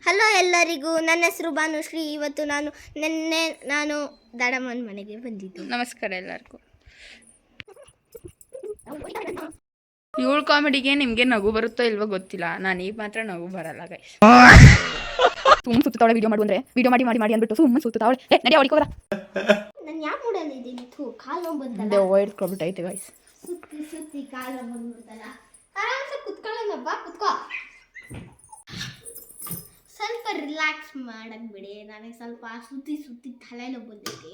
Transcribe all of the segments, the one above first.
Hello ಎಲ್ಲರಿಗೂ, ನನ್ನ ಹೆಸರು ಭಾನುಶ್ರೀ. ಇವತ್ತು ನಾನು ದಡಮ್ಮನ ಮನೆಗೆ ಬಂದಿದ್ದು. ನಮಸ್ಕಾರ ಎಲ್ಲರಿಗೂ. ಇವಳು ಕಾಮಿಡಿಗೆ ನಿಮಗೆ ನಗು ಬರುತ್ತೋ ಇಲ್ವೋ ಗೊತ್ತಿಲ್ಲ, ನನಗೆ ಮಾತ್ರ ನಗು ಬರಲ್ಲ ಗೈಸ್. ಸುಮ್ಮನೆ ಸುತ್ತಾವಳೆ ವಿಡಿಯೋ ಮಾಡು ಅಂದ್ರೆ ವಿಡಿಯೋ ಮಾಡಿ ಅಂದ್ಬಿಟ್ಟು ಸುಮ್ಮನೆ ಸುತ್ತಾವಳೆ. ನಡಿ ಅವಳಿಗೆ ಹೋಗಲ್ಲ. ನಾನು ಯಾಕೆ ಮೂಡಲ್ಲಿ ಇದ್ದೀನಿ? ಕಾಲು ಬಂದಲ್ಲ, ದೆವ್ವ ಹಿಡ್ಕೊಬಿಟ್ಟೈತೆ ಗೈಸ್. ಸುತ್ತಿ ಕಾಲು ಬಂದ್ಬಿಡ್ತಲ್ಲ. ಆರಾಮ್ಸೆ ಕುತ್ಕೊಳ್ಳೋಣ, ಬಾ ಕುತ್ಕೋ. ಸ್ವಲ್ಪ ರಿಲ್ಯಾಕ್ಸ್ ಮಾಡಕ್ ಬಿಡಿ. ನನಗೆ ಸ್ವಲ್ಪ ಸುತ್ತಿ ತಲೆನೋ ಬಂದೈತಿ.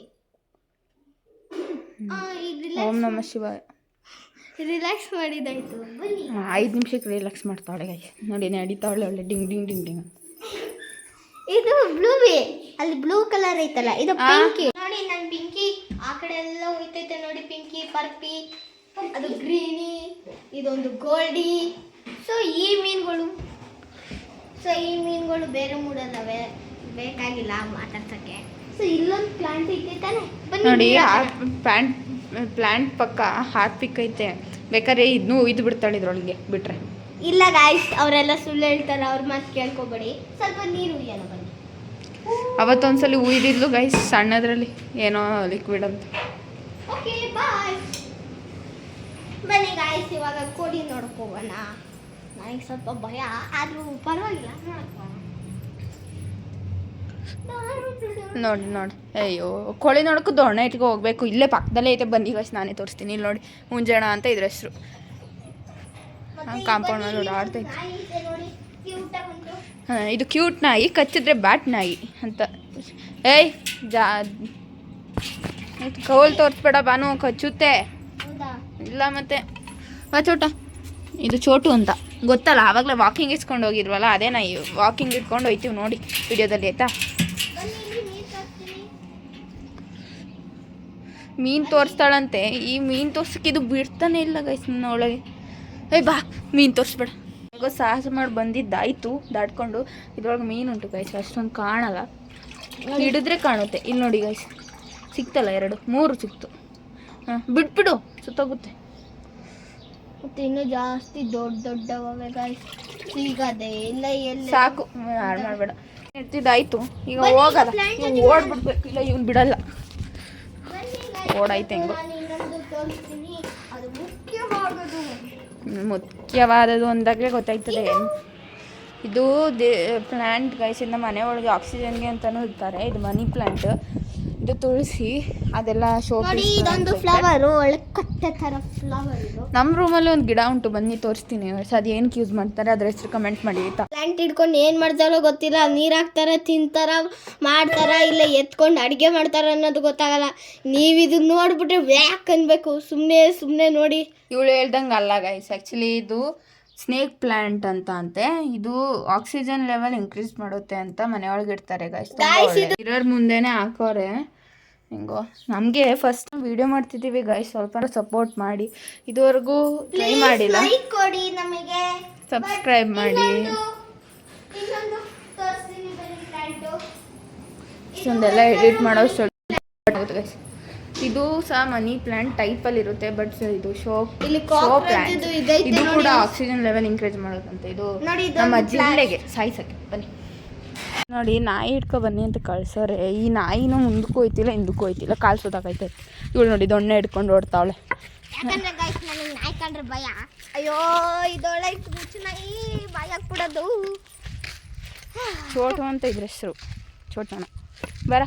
ಓಂ ನಮ ಶಿವಾಯ. ರಿಲ್ಯಾಕ್ಸ್ ಮಾಡಿದಾಯ್ತು, ಬನ್ನಿ. 5 ನಿಮಿಷಕ್ಕೆ ರಿಲ್ಯಾಕ್ಸ್ ಮಾಡ್ತಾವಳೆ ಗೈಸ್. ನೋಡಿ ನಡೀತಾವಳೆ ಒಳ್ಳೆ ಡಿಂಗ್ ಡಿಂಗ್ ಡಿಂಗ್ ಡಿಂಗ್. ಇದು ಬ್ಲೂವೇ, ಅಲ್ಲಿ ಬ್ಲೂ ಕಲರ್ ಐತಲ್ಲ, ಇದು ಪಿಂಕಿ. ನೋಡಿ ನನ್ನ ಪಿಂಕಿ ಆ ಕಡೆ ಎಲ್ಲ ಹೋಯ್ತೈತೆ ನೋಡಿ. ಪಿಂಕಿ, ಪರ್ಪಿ, ಅದು ಗ್ರೀನಿ, ಇದೊಂದು ಗೋಲ್ಡಿ. ಸೊ ಈ ಮೀನುಗಳು ಬೇರೆ ಮೂಡಲ್ಲವೆ, ಬೇಕಾಗಿಲ್ಲ ಮಾತಾಡ್ಸಕ್ಕೆ. ಸೊ ಇಲ್ಲೊಂದು ಪ್ಲಾಂಟ್ ಐತೆ ತಾನೆ, ನೋಡಿ. ಪ್ಲಾಂಟ್ ಪಕ್ಕ ಹಾರ್ಟ್ ಪಿಕ್ ಐತೆ, ಬೇಕಾದ್ರೆ ಇದನ್ನೂ ಒಯ್ದು ಬಿಡ್ತಾಳೆ ಇದ್ರೊಳಗೆ ಬಿಟ್ರೆ. ಇಲ್ಲ ಗಾಯ್ಸ್, ಅವರೆಲ್ಲ ಸುಳ್ಳು ಹೇಳ್ತಾರೆ, ಅವ್ರ ಮಾತು ಕೇಳ್ಕೊಬೇಡಿ. ಸ್ವಲ್ಪ ನೀರು ಉಯ್ಯೋಣ ಬನ್ನಿ. ಅವತ್ತೊಂದ್ಸಲಿ ಉಯ್ದಿದ್ಲು ಗೈಸ್, ಸಣ್ಣದ್ರಲ್ಲಿ ಏನೋ ಲಿಕ್ವಿಡ್ ಅಂತ. Okay bye. ಬನ್ನಿ ಗಾಯ್ಸ್, ಇವಾಗ ಕೋಡಿ ನೋಡ್ಕೋಬೋಣ. ನನಗೆ ಸ್ವಲ್ಪ ಭಯ, ಆದ್ರೂ ಪರವಾಗಿಲ್ಲ, ನೋಡಿ. ಅಯ್ಯೋ, ಕೋಳಿ ನೋಡಕ್ಕೂ ದೊಣ್ಣೆ ಇಟ್ಕೊ ಹೋಗ್ಬೇಕು. ಇಲ್ಲೇ ಪಕ್ಕದಲ್ಲೇ ಐತೆ, ಬನ್ನಿ ಗೈಸ್ ನಾನೇ ತೋರಿಸ್ತೀನಿ. ಇಲ್ಲಿ ನೋಡಿ, ಮುಂಜಾಣ ಅಂತ ಇದ್ರ ಹೆಸರು. ಕಾಂಪೌಂಡ್ ಮೇಲೆ ಓಡಾಡ್ತೈತೆ. ಹಾಂ, ಇದು ಕ್ಯೂಟ್ ನಾಯಿ, ಕಚ್ಚಿದ್ರೆ ಬ್ಯಾಟ್ ನಾಯಿ ಅಂತ. ಏಯ್ ಕೌಲ್ ತೋರಿಸ್ಬೇಡ ಬಾನು, ಕಚ್ಚುತ್ತೆ. ಇಲ್ಲ ಮತ್ತೆ ಚೋಟ, ಇದು ಚೋಟು ಅಂತ ಗೊತ್ತಲ್ಲ, ಆವಾಗಲೇ ವಾಕಿಂಗ್ ಇಸ್ಕೊಂಡು ಹೋಗಿದ್ವಲ್ಲ, ಅದೇ ನಾಯಿ. ವಾಕಿಂಗ್ ಇಟ್ಕೊಂಡು ಹೋಯ್ತೀವಿ ನೋಡಿ ವಿಡಿಯೋದಲ್ಲಿ, ಆಯ್ತಾ. ಮೀನು ತೋರಿಸ್ತಾಳಂತೆ. ಈ ಮೀನು ತೋರ್ಸಕ್ಕೆ ಇದು ಬಿಡ್ತಾನೆ ಇಲ್ಲ ಗೈಸ್ ನನ್ನ ಒಳಗೆ. ಬಾ, ಮೀನು ತೋರಿಸ್ಬೇಡ. ಈಗ ಸಾಹಸ ಮಾಡಿ ಬಂದಿದ್ದಾಯ್ತು ದಾಟ್ಕೊಂಡು. ಇದ್ರೊಳಗೆ ಮೀನು ಉಂಟು ಗೈಸ್, ಅಷ್ಟೊಂದು ಕಾಣಲ್ಲ, ಹಿಡಿದ್ರೆ ಕಾಣುತ್ತೆ. ಇಲ್ಲಿ ನೋಡಿ ಗೈಸ್, ಸಿಕ್ತಲ್ಲ 2 3 ಸಿಕ್ತು. ಹಾಂ, ಬಿಟ್ಬಿಡು, ಸುತ್ತೋಗುತ್ತೆ. ಮತ್ತೆ ಇನ್ನೂ ಜಾಸ್ತಿ ದೊಡ್ಡವೇ ಗೈಸ್, ಸಿಗದೆ ಇಲ್ಲ. ಎಲ್ಲ ಸಾಕು, ಹಾಳು ಮಾಡಬೇಡ. ಇರ್ತಿದ್ದಾಯ್ತು, ಈಗ ಹೋಗಲ್ಲ, ಓಡ್ಬಿಡ್ಬೇಕು. ಇಲ್ಲ ಇವ್ನು ಬಿಡಲ್ಲ, ಓಡಾಯ್ತು ಹೆಂಗೋ. ಮುಖ್ಯವಾದದ್ದು ಅಂದಾಗಲೇ ಗೊತ್ತಾಯ್ತದೆ. ಇದು ಪ್ಲ್ಯಾಂಟ್ ಗೈಸ್, ಇಂದ ಮನೆ ಒಳಗೆ ಆಕ್ಸಿಜನ್ಗೆ ಅಂತಲೂ ಇರ್ತಾರೆ. ಇದು ಮನಿ ಪ್ಲ್ಯಾಂಟ್, ಇದು ತುಳಸಿ, ಅದೆಲ್ಲ ಶೋ. ಇದೊಂದು ಫ್ಲವರ್, ಒಳ್ಳೆ ಕಟ್ಟೆ ಥರ ಫ್ಲವರ್. ಇದು ನಮ್ಮ ರೂಮಲ್ಲಿ ಒಂದು ಗಿಡ ಉಂಟು, ಬನ್ನಿ ತೋರಿಸ್ತೀನಿ. ಅದು ಏನಕ್ಕೆ ಯೂಸ್ ಮಾಡ್ತಾರೆ ಅದ್ರ ಹೆಸರು ಕಮೆಂಟ್ ಮಾಡಿ ಆಯ್ತಾ. ಪ್ಲಾಂಟ್ ಹಿಡ್ಕೊಂಡು ಏನು ಮಾಡ್ತಾರೋ ಗೊತ್ತಿಲ್ಲ, ನೀರು ಹಾಕ್ತಾರೆ, ತಿಂತಾರ, ಮಾಡ್ತಾರ, ಇಲ್ಲ ಎತ್ಕೊಂಡು ಅಡುಗೆ ಮಾಡ್ತಾರ ಅನ್ನೋದು ಗೊತ್ತಾಗಲ್ಲ. ನೀವು ಇದನ್ನ ನೋಡ್ಬಿಟ್ರೆ ವ್ಯಾಕ್ ಅನ್ಬೇಕು. ಸುಮ್ಮನೆ ನೋಡಿ. ಇವಳು ಹೇಳ್ದಂಗೆ ಅಲ್ಲ ಗೈಸ್, ಆ್ಯಕ್ಚುಲಿ ಇದು ಸ್ನೇಕ್ ಪ್ಲ್ಯಾಂಟ್ ಅಂತ ಅಂತೆ. ಇದು ಆಕ್ಸಿಜನ್ ಲೆವೆಲ್ ಇನ್ಕ್ರೀಸ್ ಮಾಡುತ್ತೆ ಅಂತ ಮನೆಯೊಳಗೆ ಇಡ್ತಾರೆ ಗೈಸ್. ಇರೋರ್ ಮುಂದೆನೆ ಹಾಕೋರೆ ಹಿಂಗೋ. ನಮಗೆ ಫಸ್ಟ್ ವಿಡಿಯೋ ಮಾಡ್ತಿದ್ದೀವಿ ಗೈಸ್, ಸ್ವಲ್ಪ ಸಪೋರ್ಟ್ ಮಾಡಿ. ಇದುವರೆಗೂ ಟ್ರೈ ಮಾಡಿಲ್ಲ, ಕೊಡಿ ನಮಗೆ, ಸಬ್ಸ್ಕ್ರೈಬ್ ಮಾಡಿ. ಇಷ್ಟೊಂದೆಲ್ಲ ಎಡಿಟ್ ಮಾಡೋ ಗೈಸ್. ಇದು ಸಹ ಮನಿ ಪ್ಲಾಂಟ್ ಟೈಪಲ್ಲಿ ಇರುತ್ತೆ, ಬಟ್ ಇದು ಶೋ ಪ್ಲಾಂಟ್. ಇದು ಕೂಡ ಆಕ್ಸಿಜನ್ ಲೆವೆಲ್ ಇನ್ಕ್ರೀಸ್ ಮಾಡೋದಂತೆ. ಇದು ನಮ್ಮ ಜಿಲ್ಲೆಗೆ ಸಾಯಿಸಕ್ಕೆ. ಬನ್ನಿ ನೋಡಿ, ನಾಯಿ ಹಿಡ್ಕೊ ಬನ್ನಿ ಅಂತ ಕಳ್ಸೋರೆ. ಈ ನಾಯಿನೂ ಮುಂದಕ್ಕೂ ಹೋಯ್ತಿಲ್ಲ ಹಿಂದಕ್ಕೂ ಹೋಯ್ತಿಲ್ಲ, ಕಾಲು ಸುತ್ತಾಕೈತೆ. ಇವಳು ನೋಡಿ ದೊಣ್ಣೆ ಹಿಡ್ಕೊಂಡು ಓಡ್ತಾವಳೆ. ನಾಯಿ ಕಂಡ್ರೆ ಭಯ. ಅಯ್ಯೋ, ಇದೊಳ್ಳೆ ನಾಯಿ, ಭಯ ಕೊಡೋದು. ಚೋಟು ಅಂತ ಇದ್ರ ಹೆಸರು, ಚೋಟನ. ಬರ,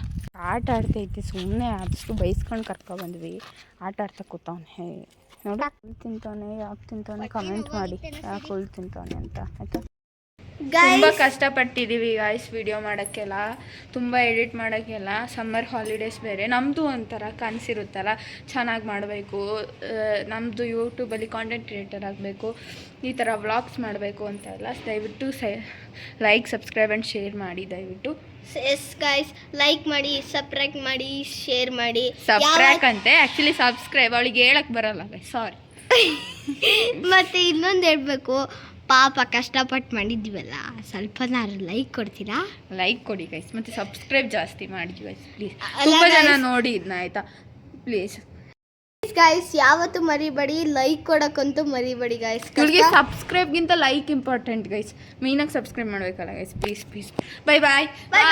ಆಟ ಆಡ್ತೈತಿ. ಸುಮ್ಮನೆ ಆದಷ್ಟು ಬೈಸ್ಕೊಂಡು ಕರ್ಕೊಬಂದ್ವಿ, ಆಟ ಆಡ್ತಾ ಕೂತವನೆ. ನೋಡಿ, ಹುಲ್ ತಿಂತವನೆ, ಯಾಕೆ ತಿಂತವನೆ ಕಮೆಂಟ್ ಮಾಡಿ, ಯಾಕೆ ಹುಲ್ ತಿಂತವನೆ ಅಂತ, ಆಯ್ತಾ. ತುಂಬ ಕಷ್ಟಪಟ್ಟಿದ್ದೀವಿ ಗಾಯ್ಸ್ ವಿಡಿಯೋ ಮಾಡೋಕ್ಕೆಲ್ಲ, ತುಂಬ ಎಡಿಟ್ ಮಾಡೋಕ್ಕೆಲ್ಲ. ಸಮ್ಮರ್ ಹಾಲಿಡೇಸ್ ಬೇರೆ. ನಮ್ಮದು ಒಂಥರ ಕನಸಿರುತ್ತಲ್ಲ, ಚೆನ್ನಾಗಿ ಮಾಡಬೇಕು, ನಮ್ಮದು ಯೂಟ್ಯೂಬಲ್ಲಿ ಕಾಂಟೆಂಟ್ ಕ್ರಿಯೇಟರ್ ಆಗಬೇಕು, ಈ ಥರ ವ್ಲಾಗ್ಸ್ ಮಾಡಬೇಕು ಅಂತ ಎಲ್ಲ. ದಯವಿಟ್ಟು ಲೈಕ್, ಸಬ್ಸ್ಕ್ರೈಬ್ ಆ್ಯಂಡ್ ಶೇರ್ ಮಾಡಿ ದಯವಿಟ್ಟು. ಎಸ್ ಗೈಸ್, ಲೈಕ್ ಮಾಡಿ, ಸಬ್ಸ್ಕ್ರೈಬ್ ಮಾಡಿ, ಶೇರ್ ಮಾಡಿ. ಸಬ್ಸ್ಕ್ರೈಬ್ ಅಂತೆ, ಆ್ಯಕ್ಚುಲಿ ಸಬ್ಸ್ಕ್ರೈಬ್ ಅವಳಿಗೆ ಹೇಳಕ್ಕೆ ಬರಲ್ಲ ಗೈಸ್, ಸಾರಿ. ಮತ್ತು ಇನ್ನೊಂದು ಹೇಳಬೇಕು, ಪಾಪ ಕಷ್ಟಪಟ್ಟು ಮಾಡಿದ್ವಲ್ಲ, ಸ್ವಲ್ಪನಾರು ಲೈಕ್ ಕೊಡ್ತೀರಾ? ಲೈಕ್ ಕೊಡಿ ಗೈಸ್, ಮತ್ತು ಸಬ್ಸ್ಕ್ರೈಬ್ ಜಾಸ್ತಿ ಮಾಡಿ ಗೈಸ್ ಪ್ಲೀಸ್. ತುಂಬ ಜನ ನೋಡಿ ಇದನ್ನ, ಆಯಿತಾ, ಪ್ಲೀಸ್. ಗಾಯ್ಸ್ ಯಾವತ್ತು ಮರಿಬೇಡಿ, ಲೈಕ್ ಕೊಡಕ್ಕಂತೂ ಮರಿಬೇಡಿ ಗಾಯ್ಸ್. ಇವಳಿಗೆ ಸಬ್ಸ್ಕ್ರೈಬ್ಗಿಂತ ಲೈಕ್ ಇಂಪಾರ್ಟೆಂಟ್ ಗೈಸ್. ಮೇಯ್ನಾಗಿ ಸಬ್ಸ್ಕ್ರೈಬ್ ಮಾಡಬೇಕಲ್ಲ guys, please please. Bye bye bye.